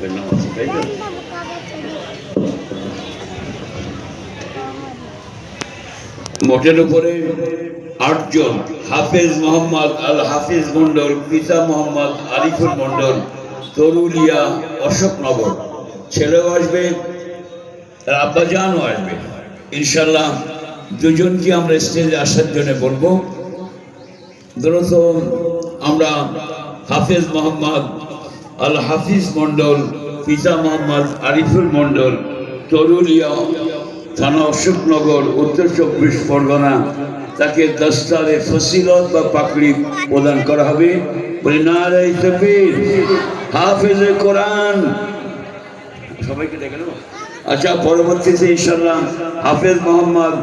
মাগরিবের নামাজ, তাই তো? মোটের উপরে 8 জন। হাফেজ মোহাম্মদ আল হাফিজ মন্ডল, পিতা মোহাম্মদ আরিফুল মন্ডল, তরুলিয়া, অশোকনগর। ছেলেও আসবে, আব্বাজানও আসবে ইনশাল্লাহ। দুজনকে আমরা স্টেজে আসার জন্য বলবো। দ্রুত আমরা হাফেজ মোহাম্মদ আল হাফিজ মন্ডল, পিতা মোহাম্মদ আরিফুল মন্ডল, তরুলিয়া থানা, অশোকনগর, উত্তর 24 পরগনা, তাকে দস্তারে ফসিলত বা পাকড়ি প্রদান করা হবে। বলি নারে তাকবীর, হাফেজে কোরআন। সবাইকে ডেকে নেব। আচ্ছা, পরবর্তীতে ইনশাল্লাহ হাফেজ মোহাম্মদ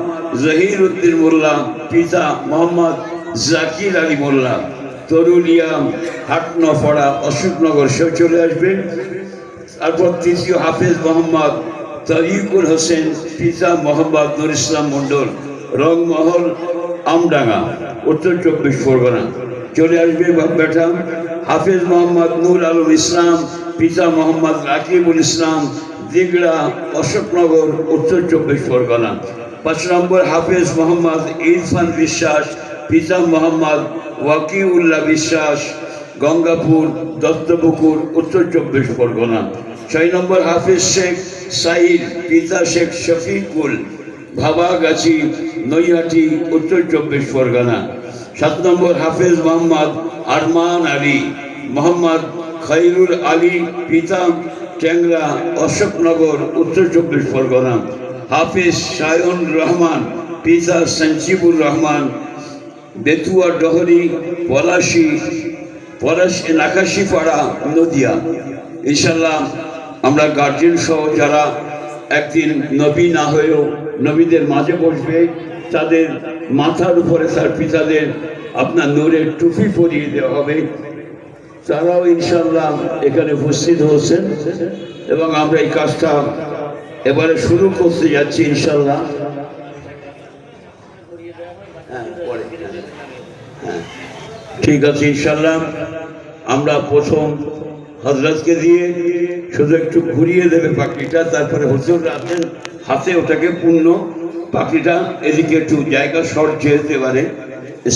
জহির উদ্দিন মোল্লা, পিতা মোহাম্মদ জাকির আলী মোল্লা, তরুলিয়া, হাটনপাড়া, অশোকনগর, সেও চলে আসবে। তারপর তৃতীয় হাফেজ মোহাম্মদ তরিকুল হোসেন, পিতা মোহাম্মদ নুর ইসলাম মন্ডল, রংমহল, আমডাঙ্গা, উত্তর 24 পরগনা, চলে আসবে বেটা। হাফেজ মোহাম্মদ নূর আলম ইসলাম, পিতা মোহাম্মদ রাকিবুল ইসলাম, দিগড়া, অশোকনগর, উত্তর 24 পরগনা। 5 নম্বর হাফেজ মোহাম্মদ ইরফান বিশ্বাস, পিতা মোহাম্মদ ওয়াকিউল্লাহ বিশ্বাস, গঙ্গাপুর, দত্তপুকুর, উত্তর 24 পরগনা। 6 নম্বর হাফেজ শেখ সাইদ, পিতা শেখ শফিকুল, ভাবাগাছি, নৈহাটি, উত্তর 24 পরগনা। 7 নম্বর হাফেজ মোহাম্মদ আরমান আলী, মোহাম্মদ খৈরুল আলী, পিতা ট্যাংরা, অশোকনগর, উত্তর 24 পরগনা। হাফেজ শায়ন রহমান, পিতা সঞ্জীবুর রহমান, বেতুয়া ডহরি, পলাশী নাকাশিপাড়া, নদিয়া। ইনশাল্লাহ আমরা গার্জেন সহ যারা একদিন নবী না হয়েও নবীদের মাঝে বসবে, তাদের মাথার উপরে তার পিতাদের আপনার নূরের টুপি পরিয়ে দেওয়া হবে। তারাও ইনশাল্লাহ এখানে উপস্থিত হচ্ছেন এবং আমরা এই কাজটা এবারে শুরু করতে যাচ্ছি ইনশাল্লাহ। ঠিক আছে, ইনশাল্লাহ আমরা প্রথম হযরতকে দিয়ে শুধু একটু ঘুরিয়ে দেবে পাখিটা, তারপরে হুজুর আছেন হাতে ওটাকে পূর্ণ পাখিটা এদিকে একটু জায়গা শর্ট যেতে পারে।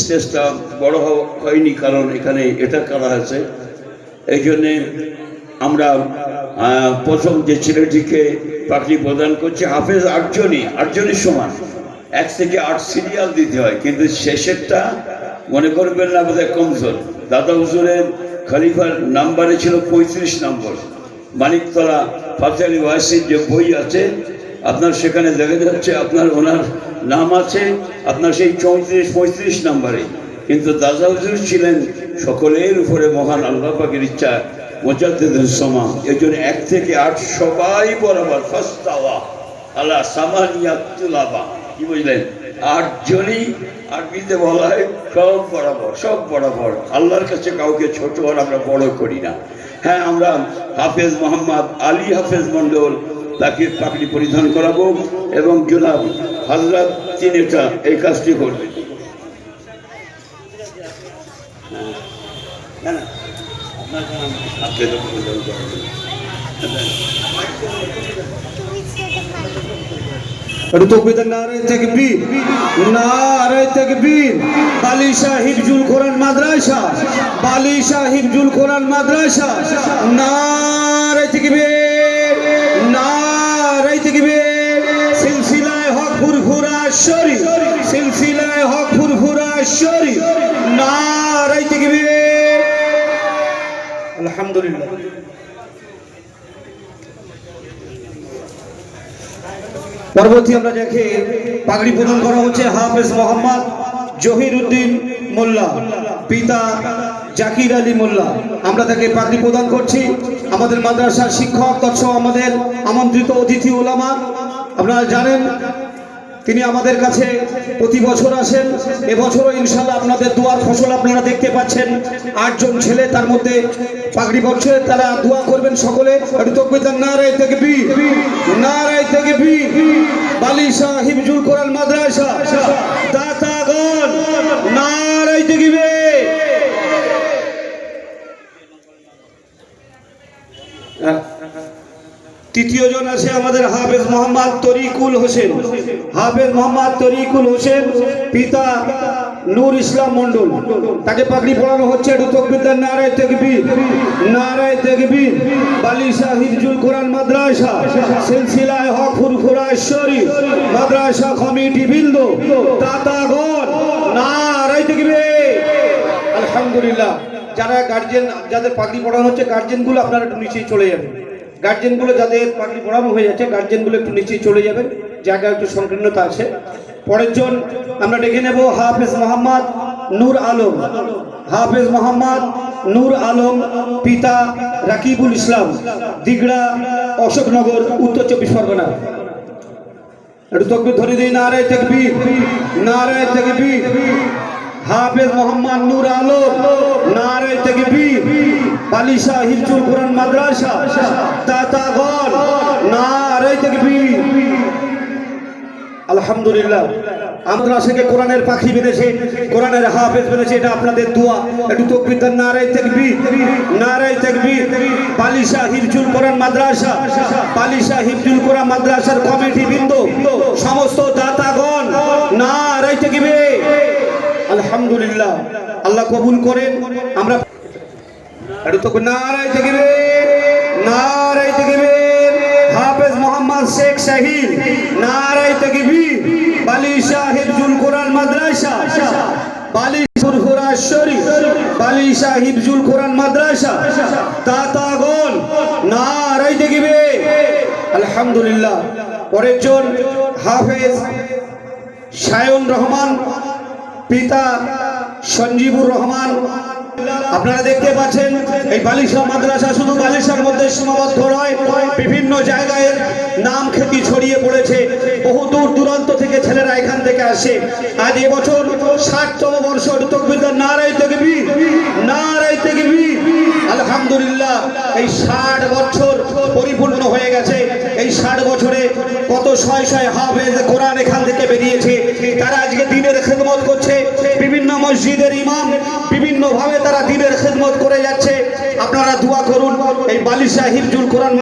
স্টেজটা বড় হয়নি কারণ এখানে এটা করা আছে, এই জন্যে আমরা প্রথম যে ছেলেটিকে পাখি প্রদান করছি। হাফেজ 8জনই সমান, 1 থেকে 8 সিরিয়াল দিতে হয়, কিন্তু শেষেরটা মনে করবেন না বোধহয় কমজোর। দাদা হুজুরের খলিফার নাম্বারে ছিল 35 নম্বর। মানিকতলা ফাতে আলী ওয়াসির যে বই আছে আপনার, সেখানে দেখা যাচ্ছে আপনার ওনার নাম আছে আপনার সেই 34-35 নম্বরে, কিন্তু দাদা হুজুর ছিলেন সকলের উপরে মহান আল্লাহ পাকের ইচ্ছা মুজাদ্দিদুস-সামা। এই জন্য 1 থেকে 8 সবাই বরাবর ফাস্তাওয়া আলা সামানিয়াতুল আবা। কি বুঝলেন? 8 জনই আরবিতে বলা হয় সব বরাবর। আল্লাহর কাছে কাউকে ছোট আর আমরা বড় করি না। হ্যাঁ, আমরা হাফেজ মোহাম্মদ আলী হাফেজ মন্ডল তাকে পাগড়ি পরিধান করাবো এবং জনাব হযরত তিনি এই কাজটি করবেন। নারে তাকবীর। বালিশা হিফজুল কোরআন মাদ্রাসা, নারে তাকবীর, নারে তাকবীর। সিলসিলায়ে হক ফুরফুরা শরীফ, নারে তাকবীর। আলহামদুলিল্লাহ। পরবর্তী আমরা দেখে পাগড়ি প্রদান করা হচ্ছে হাফেজ মোহাম্মদ জহির উদ্দিন মোল্লা, পিতা জাকির আলী মোল্লা। আমরা তাকে পাগড়ি প্রদান করছি। আমাদের মাদ্রাসার শিক্ষক তৎসহ আমাদের আমন্ত্রিত অতিথি ওলামা, আপনারা জানেন তিনি আমাদের কাছে প্রতি বছর আসেন। এবছরও ইনশাআল্লাহ আপনাদের দোয়ার ফসল আপনারা দেখতে পাচ্ছেন। 8 জন ছেলে তার মধ্যে পাগড়ি পড়ছে, তারা দোয়া করবেন সকলে। নারে তাকবীর। বালিশা হিফজুল কোরআন মাদ্রাসা দাতাগণ, নারে তাকবীর। তৃতীয় জন আছে আমাদের হাফেজ মোহাম্মদ তরিকুল হোসেন। হাফেজ মোহাম্মদ তরিকুল হোসেন, পিতা নূর ইসলাম মন্ডল। তাকে পাগড়ি পড়ানো হচ্ছে। একটু তাকবীর দেন, নারায়ে তাকবীর, নারায়ে তাকবীর। বালিশা হিফজুল কোরআন মাদ্রাসা, সিলসিলায়ে হক ফুরফুরা শরীফ মাদ্রাসা কমিটি বৃন্দ, দাতাগণ, নারায়ে তাকবীর। আলহামদুলিল্লাহ। যারা গার্জিয়ান, যাদের পাগড়ি পড়ানো হচ্ছে, গার্জিয়ানগুলো আপনারা একটু নিচেই চলে যাবেন। গার্জেনগুলো যাদের পাগড়ি পড়ানো হয়ে যাচ্ছে, গার্জেনগুলো একটু নিচেই চলে যাবেন, জায়গা একটু সংকীর্ণতা আছে। পরের জন আমরা ডেকে নেব হাফেজ মোহাম্মদ নূর আলম। হাফেজ মোহাম্মদ নূর আলম, পিতা রাকিবুল ইসলাম, দিগড়া, অশোকনগর, উত্তর 24 পরগনা। একটু তাকবীর ধরে দিই, নারায়ে তাকবীর, নারায়ে তাকবীর। হাফেজ মোহাম্মদ নূর আলম, নারায়ে তাকবীর। বালিশা হিফজুল কোরআন মাদ্রাসা, দাতাগণ, নারায়ে তাকবীর। আলহামদুলিল্লাহ। মাদ্রাসাকে কোরআনের পাখি বেঁধেছে, কোরআনের হাফেজ বেঁধেছে, এটা আপনাদের দোয়া। একটু তাকবীর দেন, নারায়ে তাকবীর, নারায়ে তাকবীর। বালিশা হিফজুল কোরআন মাদ্রাসা, বালিশা হিফজুল কোরআন মাদ্রাসার কমিটি বৃন্দ, সমস্ত দাতাগণ, নারায়ে তাকবীর। আলহামদুলিল্লাহ। আল্লাহ কবুল করেন। আমরা একটু তো নারায়ে তাকবীর, নারায়ে তাকবীর। হাফেজ মোহাম্মদ শেখ শাহিদ, নারায়ে তাকবীর। বালিশা হিফজুল কোরআন মাদ্রাসা, বালিশা ফুরফুরা শরীফ, বালিশা হিফজুল কোরআন মাদ্রাসা, দাতাগণ, নারায়ে তাকবীর। আলহামদুলিল্লাহ। পরের জন হাফেজ শায়ন রহমান, পিতা সঞ্জীবুর রহমান। আপনারা দেখতে পাচ্ছেন এই বালিশা মাদ্রাসা শুধু বালিশার মধ্যে সীমাবদ্ধ নয়, বিভিন্ন জায়গায় নাম খ্যাতি ছড়িয়ে পড়েছে। বহু দূর দূরান্ত থেকে ছেলেরা এখান থেকে আসে। আজ এবছর 60তম বর্ষ। তাকবীর, নারায়ে তাকবীর, নারায়ে তাকবীর। আলহামদুলিল্লাহ। এই 60 বছর পরিপূর্ণ হয়ে গেছে। এই 60 বছরে কত শয় শয় হাফেজ কোরআন এখান থেকে বেরিয়েছে। তারা আজকে দ্বীনের খিদমত করছে। বিভিন্ন মসজিদের ইমাম বিভিন্ন ভাবে তারা দ্বীনের খিদমত করে যাচ্ছে। আপনারা দোয়া করুন এই বালিশা হিফজুল কোরআন